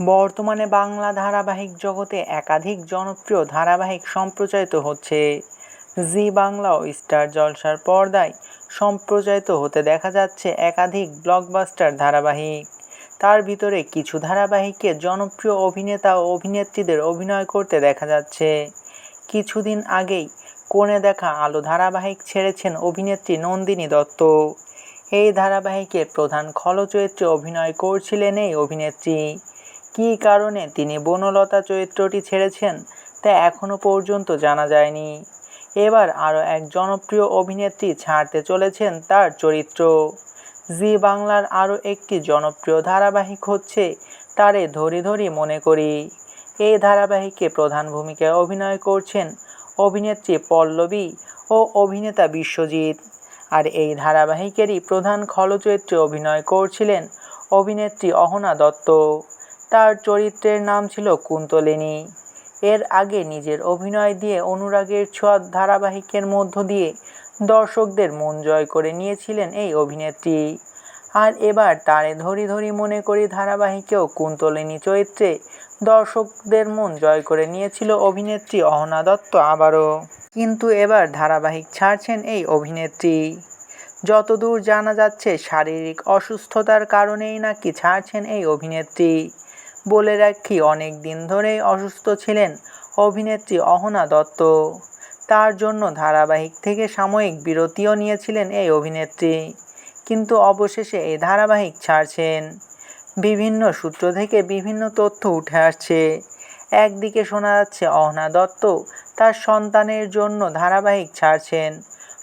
বর্তমানে বাংলা ধারাবাহিক জগতে একাধিক জনপ্রিয় ধারাবাহিক সম্প্রচারিত হচ্ছে। জি বাংলা ও স্টার জলসার পর্দায় সম্প্রচারিত হতে দেখা যাচ্ছে একাধিক ব্লকবাস্টার ধারাবাহিক। তার ভিতরে কিছু ধারাবাহিকে জনপ্রিয় অভিনেতা ও অভিনেত্রীদের অভিনয় করতে দেখা যাচ্ছে। কিছুদিন আগেই কোণে দেখা আলো ধারাবাহিক ছেড়েছেন অভিনেত্রী নন্দিনী দত্ত। এই ধারাবাহিকে প্রধান খলচরিত্রে অভিনয় করছিলেন এই অভিনেত্রী। কী কারণে তিনি বনলতা চরিত্রটি ছেড়েছেন তা এখনও পর্যন্ত জানা যায়নি। এবার আরও এক জনপ্রিয় অভিনেত্রী ছাড়তে চলেছেন তার চরিত্র। জি বাংলার আরও একটি জনপ্রিয় ধারাবাহিক হচ্ছে তারে ধরি ধরি মনে করি। এই ধারাবাহিকে প্রধান ভূমিকায় অভিনয় করছেন অভিনেত্রী পল্লবী ও অভিনেতা বিশ্বজিৎ। আর এই ধারাবাহিকেরই প্রধান খলচরিত্রে অভিনয় করছিলেন অভিনেত্রী অহনা দত্ত। তার চরিত্রের নাম ছিল কুন্তলিনী। এর আগে নিজের অভিনয় দিয়ে অনুরাগের ছোঁয়া ধারাবাহিকের মধ্য দিয়ে দর্শকদের মন জয় করে নিয়েছিলেন এই অভিনেত্রী। আর এবার তারে ধরি ধরি মনে করি ধারাবাহিকেও কুন্তলিনী চরিত্রে দর্শকদের মন জয় করে নিয়েছিল অভিনেত্রী অহনা দত্ত আবারও। কিন্তু এবার ধারাবাহিক ছাড়ছেন এই অভিনেত্রী। যতদূর জানা যাচ্ছে শারীরিক অসুস্থতার কারণেই নাকি ছাড়ছেন এই অভিনেত্রী। বলে রাখি, অনেক দিন ধরেই অসুস্থ ছিলেন অভিনেত্রী অহনা দত্ত। তার জন্য ধারাবাহিক থেকে সাময়িক বিরতিও নিয়েছিলেন এই অভিনেত্রী। কিন্তু অবশেষে এই ধারাবাহিক ছাড়ছেন। বিভিন্ন সূত্র থেকে বিভিন্ন তথ্য উঠে আসছে। একদিকে শোনা যাচ্ছে অহনা দত্ত তার সন্তানের জন্য ধারাবাহিক ছাড়ছেন,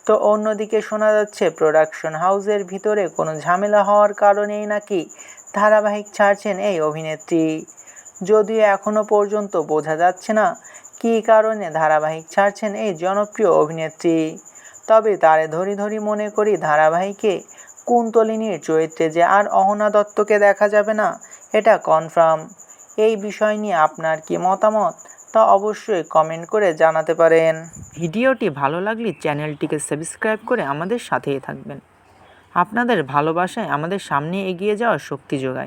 তো অন্যদিকে শোনা যাচ্ছে প্রোডাকশন হাউসের ভিতরে কোনো ঝামেলা হওয়ার কারণেই নাকি ধারাবাহিক ছাড়ছেন এই অভিনেত্রী। যদিও এখনও পর্যন্ত বোঝা যাচ্ছে না কী কারণে ধারাবাহিক ছাড়ছেন এই জনপ্রিয় অভিনেত্রী। তবে তারে ধরি ধরি মনে করি ধারাবাহিকে কুন্তলিনীর চরিত্রে যে আর অহনা দত্তকে দেখা যাবে না, এটা কনফার্ম। এই বিষয় নিয়ে আপনার কি মতামত তা অবশ্যই কমেন্ট করে জানাতে পারেন। ভিডিওটি ভালো লাগলে চ্যানেলটিকে সাবস্ক্রাইব করে আমাদের সাথেই থাকবেন। আপনাদের ভালোবাসায় আমাদের সামনে এগিয়ে যাওয়ার শক্তি যোগায়।